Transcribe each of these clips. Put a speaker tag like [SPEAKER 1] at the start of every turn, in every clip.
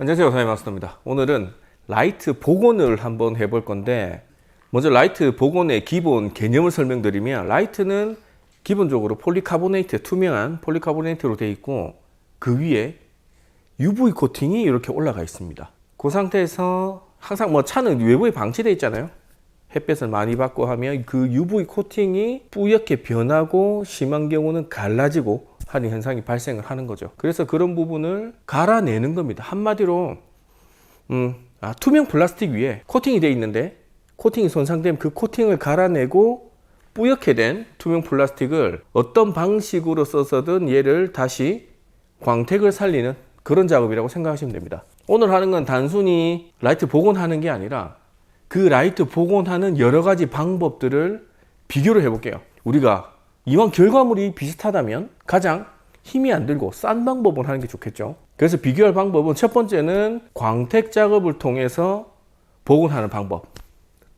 [SPEAKER 1] 안녕하세요, 사이마스터입니다. 오늘은 라이트 복원을 한번 해볼 건데, 먼저 라이트 복원의 기본 개념을 설명드리면, 라이트는 기본적으로 폴리카보네이트, 투명한 폴리카보네이트로 되어 있고, 그 위에 UV 코팅이 이렇게 올라가 있습니다. 그 상태에서 항상 차는 외부에 방치되어 있잖아요. 햇볕을 많이 받고 하면 그 UV 코팅이 뿌옇게 변하고, 심한 경우는 갈라지고 하는 현상이 발생을 하는 거죠. 그래서 그런 부분을 갈아내는 겁니다. 한마디로 투명 플라스틱 위에 코팅이 되어 있는데, 코팅이 손상되면 그 코팅을 갈아내고 뿌옇게 된 투명 플라스틱을 어떤 방식으로 써서든 얘를 다시 광택을 살리는 그런 작업이라고 생각하시면 됩니다. 오늘 하는 건 단순히 라이트 복원하는 게 아니라 그 라이트 복원하는 여러 가지 방법들을 비교를 해볼게요. 우리가 이왕 결과물이 비슷하다면 가장 힘이 안 들고 싼 방법을 하는 게 좋겠죠. 그래서 비교할 방법은, 첫 번째는 광택 작업을 통해서 복원하는 방법,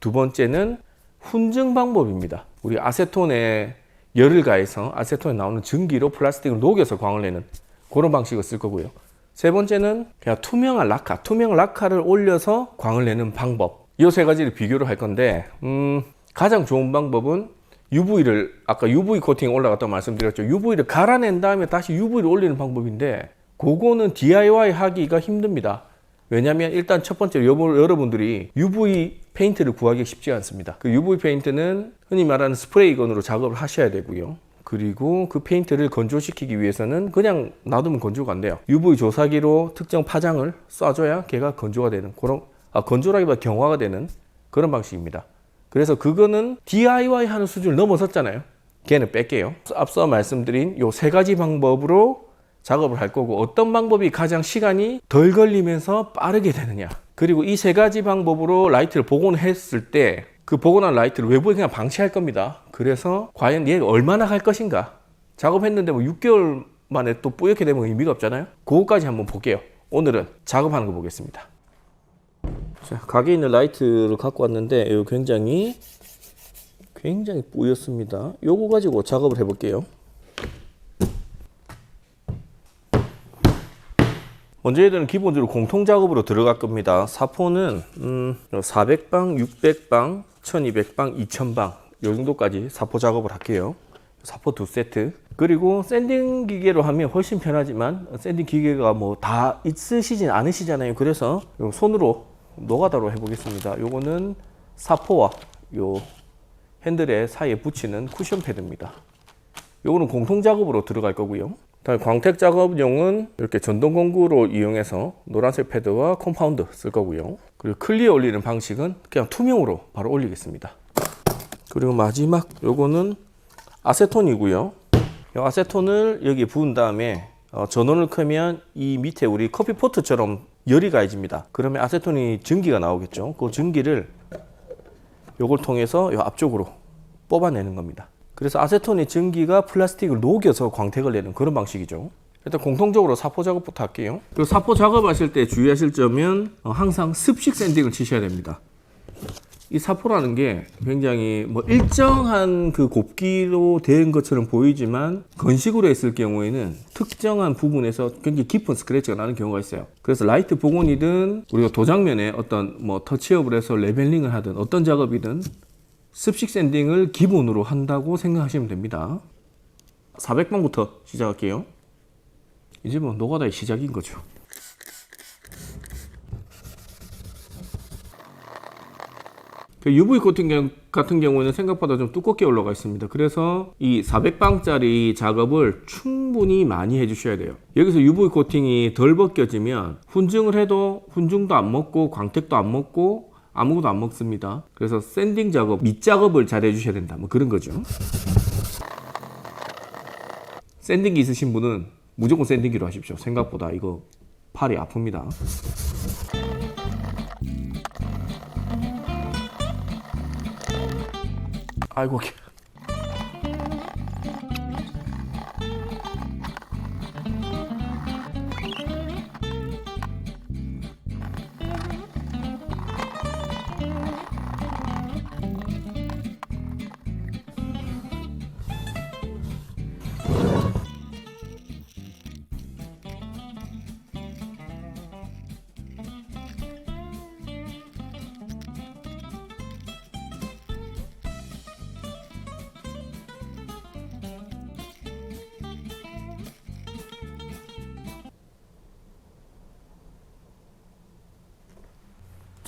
[SPEAKER 1] 두 번째는 훈증 방법입니다. 우리 아세톤에 열을 가해서 아세톤에 나오는 증기로 플라스틱을 녹여서 광을 내는 그런 방식을 쓸 거고요. 세 번째는 그냥 투명한 라카를 올려서 광을 내는 방법, 이 세 가지를 비교를 할 건데, 가장 좋은 방법은 UV를, 아까 UV 코팅 올라갔다고 말씀드렸죠. UV를 갈아낸 다음에 다시 UV를 올리는 방법인데, 그거는 DIY 하기가 힘듭니다. 왜냐하면 일단 첫 번째로 여러분들이 UV 페인트를 구하기 쉽지 않습니다. 그 UV 페인트는 흔히 말하는 스프레이건으로 작업을 하셔야 되고요. 그리고 그 페인트를 건조시키기 위해서는 그냥 놔두면 건조가 안 돼요. UV 조사기로 특정 파장을 쏴줘야 걔가 건조가 되는, 건조라기보다 경화가 되는 그런 방식입니다. 그래서 그거는 DIY 하는 수준을 넘어섰잖아요. 걔는 뺄게요. 앞서 말씀드린 요 세 가지 방법으로 작업을 할 거고, 어떤 방법이 가장 시간이 덜 걸리면서 빠르게 되느냐, 그리고 이 세 가지 방법으로 라이트를 복원했을 때 그 복원한 라이트를 외부에 그냥 방치할 겁니다. 그래서 과연 얘가 얼마나 갈 것인가, 작업했는데 6개월 만에 또 뿌옇게 되면 의미가 없잖아요. 그거까지 한번 볼게요. 오늘은 작업하는 거 보겠습니다. 자, 가게에 있는 라이트를 갖고 왔는데 이거 굉장히 뿌였습니다. 요거 가지고 작업을 해볼게요. 먼저 얘들은 기본적으로 공통 작업으로 들어갈 겁니다. 사포는 400방, 600방, 1200방, 2000방 요 정도까지 사포 작업을 할게요. 사포 2세트. 그리고 샌딩 기계로 하면 훨씬 편하지만 샌딩 기계가 다 있으시진 않으시잖아요. 그래서 손으로 노가다로 해보겠습니다. 요거는 사포와 요 핸들의 사이에 붙이는 쿠션 패드입니다. 요거는 공통 작업으로 들어갈 거고요. 다음 광택 작업용은 이렇게 전동 공구로 이용해서 노란색 패드와 컴파운드 쓸 거고요. 그리고 클리어 올리는 방식은 그냥 투명으로 바로 올리겠습니다. 그리고 마지막 요거는 아세톤이고요. 이 아세톤을 여기 부은 다음에 전원을 켜면 이 밑에 우리 커피포트처럼 열이 가해집니다. 그러면 아세톤이 증기가 나오겠죠. 그 증기를 요걸 통해서 요 앞쪽으로 뽑아내는 겁니다. 그래서 아세톤의 증기가 플라스틱을 녹여서 광택을 내는 그런 방식이죠. 일단 공통적으로 사포 작업부터 할게요. 그리고 사포 작업하실 때 주의하실 점은 항상 습식 샌딩을 치셔야 됩니다. 이 사포라는 게 굉장히 일정한 그 곱기로 된 것처럼 보이지만, 건식으로 했을 경우에는 특정한 부분에서 굉장히 깊은 스크래치가 나는 경우가 있어요. 그래서 라이트 복원이든 우리가 도장면에 어떤 터치업을 해서 레벨링을 하든 어떤 작업이든 습식 샌딩을 기본으로 한다고 생각하시면 됩니다. 400방부터 시작할게요. 이제 노가다의 시작인 거죠. UV 코팅 같은 경우는 생각보다 좀 두껍게 올라가 있습니다. 그래서 이 400방짜리 작업을 충분히 많이 해주셔야 돼요. 여기서 UV 코팅이 덜 벗겨지면 훈증을 해도 훈증도 안 먹고 광택도 안 먹고 아무것도 안 먹습니다. 그래서 샌딩 작업, 밑작업을 잘 해주셔야 된다, 그런 거죠. 샌딩기 있으신 분은 무조건 샌딩기로 하십시오. 생각보다 이거 팔이 아픕니다. 아이고,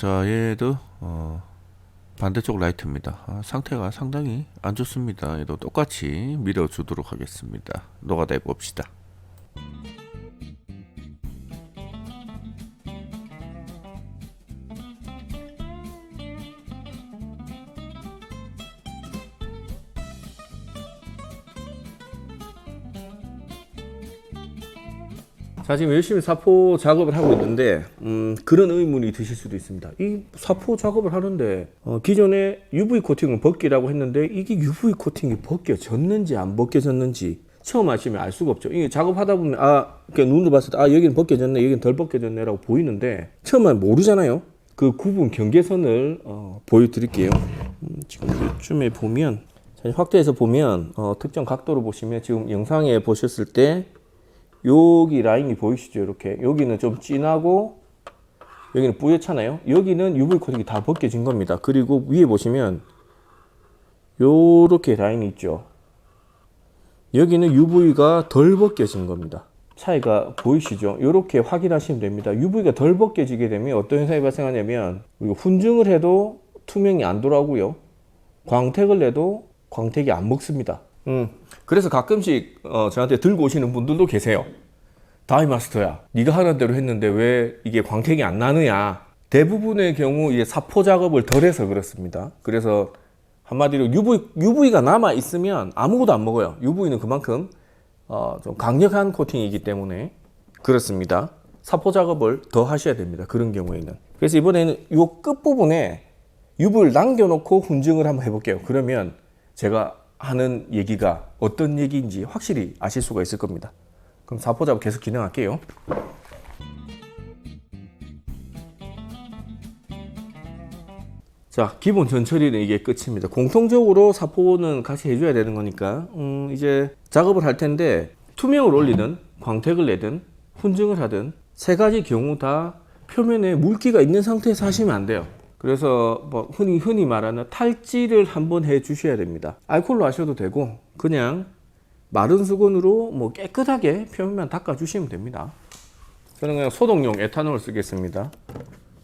[SPEAKER 2] 자, 얘도 반대쪽 라이트입니다. 상태가 상당히 안 좋습니다. 얘도 똑같이 밀어주도록 하겠습니다. 노가다 해봅시다.
[SPEAKER 1] 자, 지금 열심히 사포 작업을 하고 있는데 그런 의문이 드실 수도 있습니다. 이 사포 작업을 하는데 기존에 UV 코팅은 벗기라고 했는데 이게 UV 코팅이 벗겨졌는지 안 벗겨졌는지 처음 하시면 알 수가 없죠. 이게 작업하다 보면 이렇게 눈으로 봤을 때 여기는 벗겨졌네, 여기는 덜 벗겨졌네라고 보이는데 처음 하면 모르잖아요. 그 구분 경계선을 보여드릴게요. 지금 이쯤에 보면 확대해서 보면 특정 각도로 보시면 지금 영상에 보셨을 때 여기 라인이 보이시죠? 이렇게 여기는 좀 진하고 여기는 뿌옇잖아요. 여기는 UV 코팅이 다 벗겨진 겁니다. 그리고 위에 보시면 요렇게 라인이 있죠. 여기는 UV가 덜 벗겨진 겁니다. 차이가 보이시죠? 이렇게 확인하시면 됩니다. UV가 덜 벗겨지게 되면 어떤 현상이 발생하냐면 훈증을 해도 투명이 안 돌아오고요. 광택을 내도 광택이 안 먹습니다. 그래서 가끔씩 저한테 들고 오시는 분들도 계세요. 다이마스터야, 네가 하는 대로 했는데 왜 이게 광택이 안 나느냐. 대부분의 경우 이제 사포 작업을 덜 해서 그렇습니다. 그래서 한마디로 UV가 남아 있으면 아무것도 안 먹어요. UV는 그만큼 좀 강력한 코팅이기 때문에 그렇습니다. 사포 작업을 더 하셔야 됩니다. 그런 경우에는. 그래서 이번에는 이 끝부분에 UV를 남겨놓고 훈증을 한번 해볼게요. 그러면 제가 하는 얘기가 어떤 얘기인지 확실히 아실 수가 있을 겁니다. 그럼 사포 작업 계속 진행할게요. 자, 기본 전처리는 이게 끝입니다. 공통적으로 사포는 같이 해줘야 되는 거니까 이제 작업을 할 텐데 투명을 올리든 광택을 내든 훈증을 하든 세 가지 경우 다 표면에 물기가 있는 상태에서 하시면 안 돼요. 그래서 뭐 흔히 말하는 탈지를 한번 해 주셔야 됩니다. 알코올로 하셔도 되고 그냥 마른 수건으로 뭐 깨끗하게 표면만 닦아 주시면 됩니다. 저는 그냥 소독용 에탄올을 쓰겠습니다.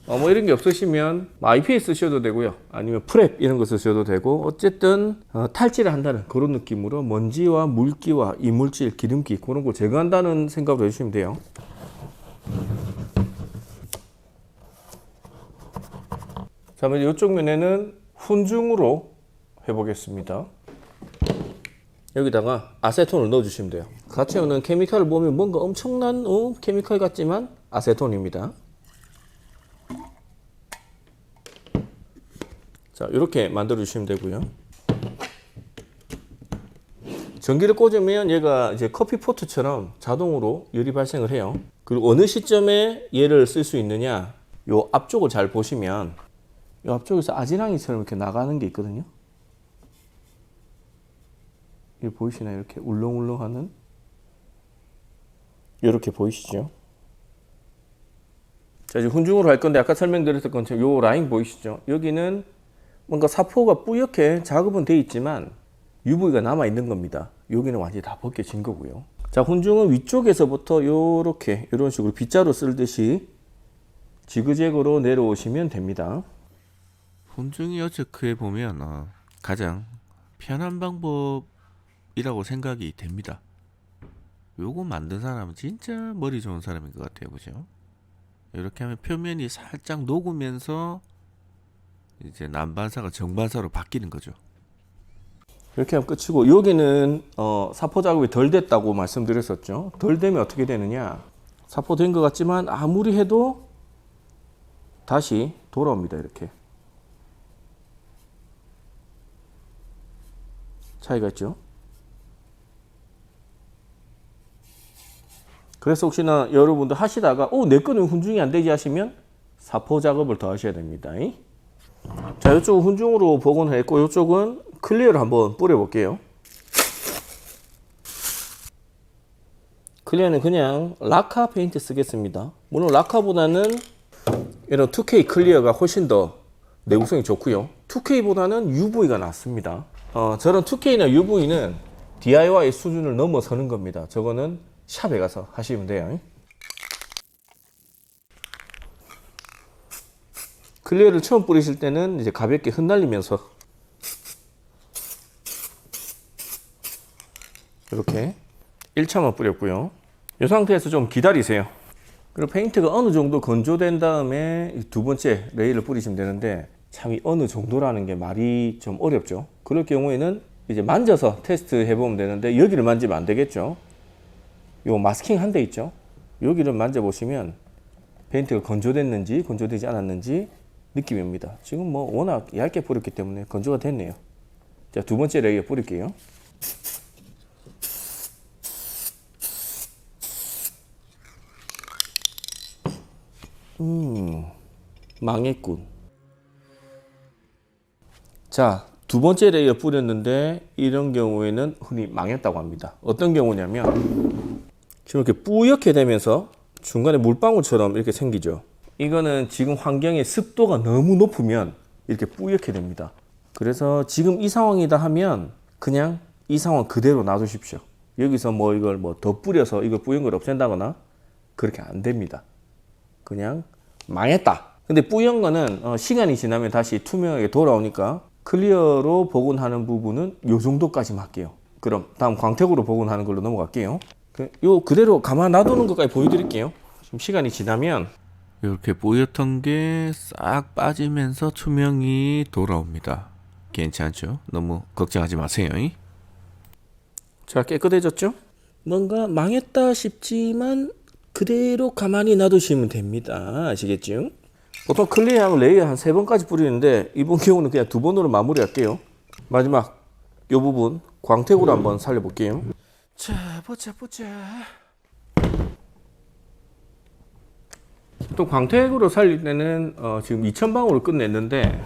[SPEAKER 1] 뭐 이런 게 없으시면 IPA 쓰셔도 되고요. 아니면 프랩 이런 거 쓰셔도 되고 어쨌든 탈지를 한다는 그런 느낌으로 먼지와 물기와 이물질, 기름기 그런 거 제거한다는 생각으로 해주시면 돼요. 자, 먼저 이쪽 면에는 훈증으로 해보겠습니다. 여기다가 아세톤을 넣어주시면 돼요. 같이 오는 케미칼을 보면 뭔가 엄청난 케미칼 같지만 아세톤입니다. 자, 이렇게 만들어 주시면 되고요. 전기를 꽂으면 얘가 이제 커피포트처럼 자동으로 열이 발생을 해요. 그리고 어느 시점에 얘를 쓸 수 있느냐, 요 앞쪽을 잘 보시면 이 앞쪽에서 아지랑이처럼 이렇게 나가는 게 있거든요. 이거 보이시나요? 이렇게 울렁울렁하는 이렇게 보이시죠? 자, 이제 훈증으로 할 건데 아까 설명드렸던 것처럼 요 라인 보이시죠? 여기는 뭔가 사포가 뿌옇게 작업은 돼 있지만 UV가 남아 있는 겁니다. 여기는 완전히 다 벗겨진 거고요. 자, 훈증은 위쪽에서부터 요렇게 이런 식으로 빗자루 쓸듯이 지그재그로 내려오시면 됩니다.
[SPEAKER 2] 훈증이 어떻게 보면 가장 편한 방법이라고 생각이 됩니다. 요거 만든 사람은 진짜 머리 좋은 사람인 것 같아요. 그죠? 이렇게 하면 표면이 살짝 녹으면서 이제 난반사가 정반사로 바뀌는 거죠.
[SPEAKER 1] 이렇게 하면 끝이고 여기는 사포 작업이 덜 됐다고 말씀드렸었죠. 덜 되면 어떻게 되느냐, 사포 된 것 같지만 아무리 해도 다시 돌아옵니다. 이렇게 차이가 있죠. 그래서 혹시나 여러분들 하시다가 내 거는 훈증이 안 되지 하시면 사포 작업을 더 하셔야 됩니다. 자, 이쪽은 훈증으로 복원을 했고 이쪽은 클리어를 한번 뿌려 볼게요. 클리어는 그냥 라카 페인트 쓰겠습니다. 물론 라카보다는 이런 2K 클리어가 훨씬 더 내구성이 좋고요. 2K보다는 UV가 낫습니다. 저런 2K나 UV는 DIY 수준을 넘어서는 겁니다. 저거는 샵에 가서 하시면 돼요. 클리어를 처음 뿌리실 때는 이제 가볍게 흩날리면서 이렇게 1차만 뿌렸고요. 이 상태에서 좀 기다리세요. 그리고 페인트가 어느 정도 건조된 다음에 두 번째 레이를 뿌리시면 되는데, 참 이 어느 정도라는 게 말이 좀 어렵죠. 그럴 경우에는 이제 만져서 테스트 해보면 되는데, 여기를 만지면 안 되겠죠. 요 마스킹 한 대 있죠. 여기를 만져보시면 페인트가 건조됐는지 건조되지 않았는지 느낌이 옵니다. 지금 뭐 워낙 얇게 뿌렸기 때문에 건조가 됐네요. 자, 두 번째 레이어 뿌릴게요. 망했군. 자, 두 번째 레이어 뿌렸는데 이런 경우에는 흔히 망했다고 합니다. 어떤 경우냐면 지금 이렇게 뿌옇게 되면서 중간에 물방울처럼 이렇게 생기죠. 이거는 지금 환경의 습도가 너무 높으면 이렇게 뿌옇게 됩니다. 그래서 지금 이 상황이다 하면 그냥 이 상황 그대로 놔두십시오. 여기서 뭐 이걸 뭐 더 뿌려서 이걸 뿌연 걸 없앤다거나 그렇게 안 됩니다. 그냥 망했다. 근데 뿌연 거는 시간이 지나면 다시 투명하게 돌아오니까 클리어로 복원하는 부분은 요 정도까지만 할게요. 그럼 다음 광택으로 복원하는 걸로 넘어갈게요. 요 그대로 가만 놔두는 것까지 보여드릴게요. 지금 시간이 지나면
[SPEAKER 2] 이렇게 뿌옇던 게 싹 빠지면서 투명이 돌아옵니다. 괜찮죠? 너무 걱정하지 마세요.
[SPEAKER 1] 자, 깨끗해졌죠? 뭔가 망했다 싶지만 그대로 가만히 놔두시면 됩니다. 아시겠죠? 보통 클리어하고 레이어 한 3번까지 뿌리는데 이번 경우는 그냥 2번으로 마무리할게요. 마지막 이 부분 광택으로 한번 살려볼게요. 자, 보자. 또 광택으로 살릴 때는 지금 2000방으로 끝냈는데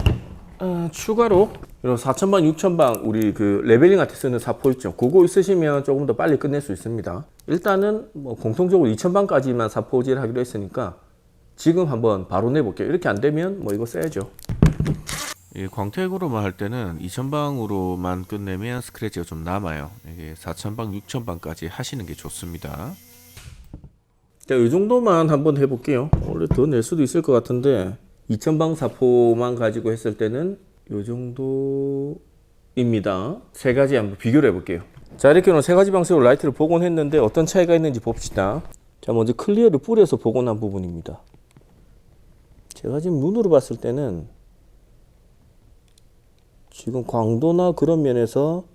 [SPEAKER 1] 추가로 이런 4000방, 6000방 우리 그 레벨링한테 쓰는 사포 있죠. 그거 있으시면 조금 더 빨리 끝낼 수 있습니다. 일단은 뭐 공통적으로 2000방까지만 사포질 하기로 했으니까 지금 한번 바로 내볼게요. 이렇게 안 되면 뭐 이거 써야죠.
[SPEAKER 2] 이 광택으로만 할 때는 2000방으로만 끝내면 스크래치가 좀 남아요. 이게 4000방, 6000방까지 하시는 게 좋습니다.
[SPEAKER 1] 자, 이 정도만 한번 해볼게요. 원래 더 낼 수도 있을 것 같은데 2000방 사포만 가지고 했을 때는 이 정도입니다. 세 가지 한번 비교를 해볼게요. 자, 이렇게 오늘 세 가지 방식으로 라이트를 복원했는데 어떤 차이가 있는지 봅시다. 자, 먼저 클리어를 뿌려서 복원한 부분입니다. 제가 지금 눈으로 봤을 때는 지금 광도나 그런 면에서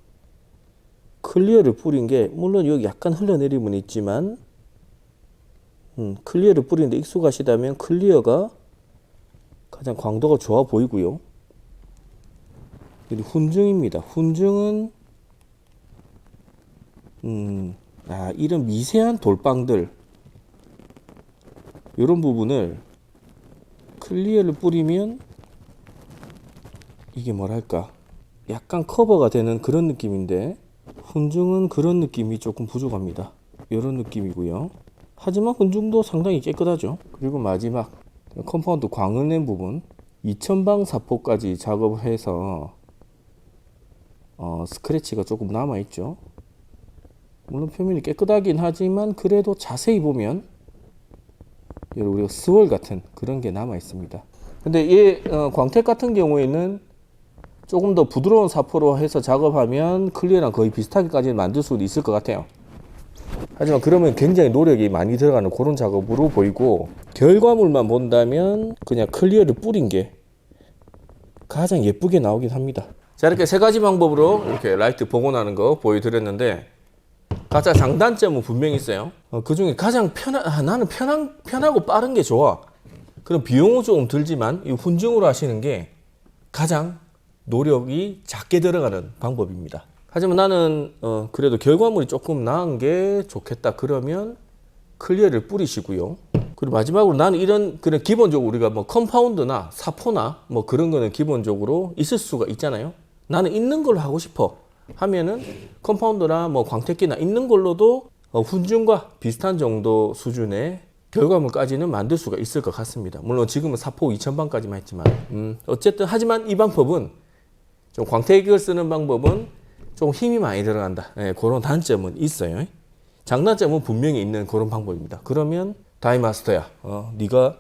[SPEAKER 1] 클리어를 뿌린 게 물론 여기 약간 흘러내림은 있지만 클리어를 뿌리는데 익숙하시다면 클리어가 가장 광도가 좋아 보이고요. 그리고 훈증입니다. 훈증은 이런 미세한 돌빵들 이런 부분을 클리어를 뿌리면 이게 뭐랄까 약간 커버가 되는 그런 느낌인데 훈증은 그런 느낌이 조금 부족합니다. 이런 느낌이고요. 하지만 훈증도 상당히 깨끗하죠. 그리고 마지막 컴파운드 광을 낸 부분 2000방 사포까지 작업을 해서 스크래치가 조금 남아있죠. 물론 표면이 깨끗하긴 하지만 그래도 자세히 보면 우리가 스월 같은 그런 게 남아 있습니다. 근데 얘 광택 같은 경우에는 조금 더 부드러운 사포로 해서 작업하면 클리어랑 거의 비슷하게까지는 만들 수도 있을 것 같아요. 하지만 그러면 굉장히 노력이 많이 들어가는 그런 작업으로 보이고, 결과물만 본다면 그냥 클리어를 뿌린 게 가장 예쁘게 나오긴 합니다. 자, 이렇게 세 가지 방법으로 이렇게 라이트 복원하는 거 보여드렸는데 각자 장단점은 분명히 있어요. 그 중에 가장 나는 편하고 빠른 게 좋아. 그럼 비용은 조금 들지만 이 훈증으로 하시는 게 가장 노력이 작게 들어가는 방법입니다. 하지만 나는 그래도 결과물이 조금 나은 게 좋겠다. 그러면 클리어를 뿌리시고요. 그리고 마지막으로 나는 이런 그냥 기본적으로 우리가 뭐 컴파운드나 사포나 뭐 그런 거는 기본적으로 있을 수가 있잖아요. 나는 있는 걸로 하고 싶어 하면은 컴파운드나 뭐 광택기나 있는 걸로도 훈증과 비슷한 정도 수준의 결과물까지는 만들 수가 있을 것 같습니다. 물론 지금은 사포 2000방까지만 했지만 어쨌든 하지만 이 방법은 좀 광택을 쓰는 방법은 좀 힘이 많이 들어간다. 네, 그런 단점은 있어요. 장단점은 분명히 있는 그런 방법입니다. 그러면 다이마스터야, 네가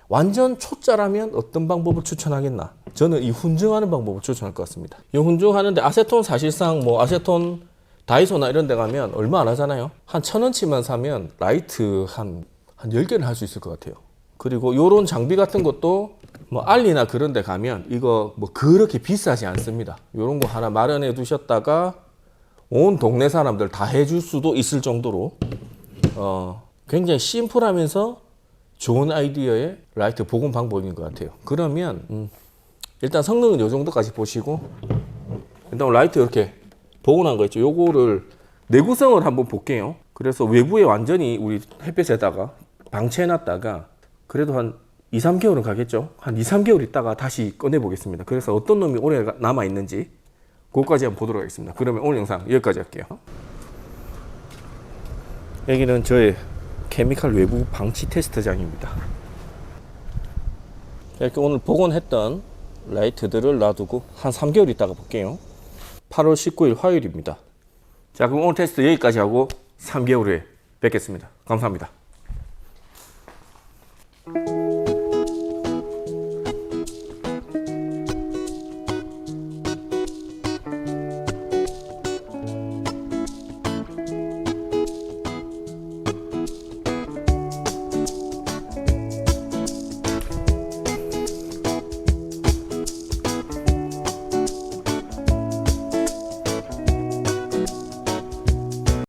[SPEAKER 1] 완전 초짜라면 어떤 방법을 추천하겠나? 저는 이 훈증하는 방법을 추천할 것 같습니다. 이 훈증하는데 아세톤 사실상 뭐 아세톤 다이소나 이런 데 가면 얼마 안 하잖아요. 한 1,000원치만 사면 라이트 한 10개는 할 수 있을 것 같아요. 그리고 요런 장비 같은 것도 뭐 알리나 그런 데 가면 이거 뭐 그렇게 비싸지 않습니다. 요런 거 하나 마련해 두셨다가 온 동네 사람들 다 해줄 수도 있을 정도로 굉장히 심플하면서 좋은 아이디어의 라이트 복원 방법인 것 같아요. 그러면 일단 성능은 요 정도까지 보시고 일단 라이트 이렇게 복원한 거 있죠. 요거를 내구성을 한번 볼게요. 그래서 외부에 완전히 우리 햇볕에다가 방치해 놨다가 그래도 한 2, 3개월은 가겠죠. 한 2, 3개월 있다가 다시 꺼내 보겠습니다. 그래서 어떤 놈이 오래 남아 있는지 그것까지 한번 보도록 하겠습니다. 그러면 오늘 영상 여기까지 할게요. 여기는 저의 케미칼 외부 방치 테스트장입니다. 이렇게 오늘 복원했던 라이트들을 놔두고 한 3개월 있다가 볼게요. 8월 19일 화요일입니다. 자, 그럼 오늘 테스트 여기까지 하고 3개월 후에 뵙겠습니다. 감사합니다.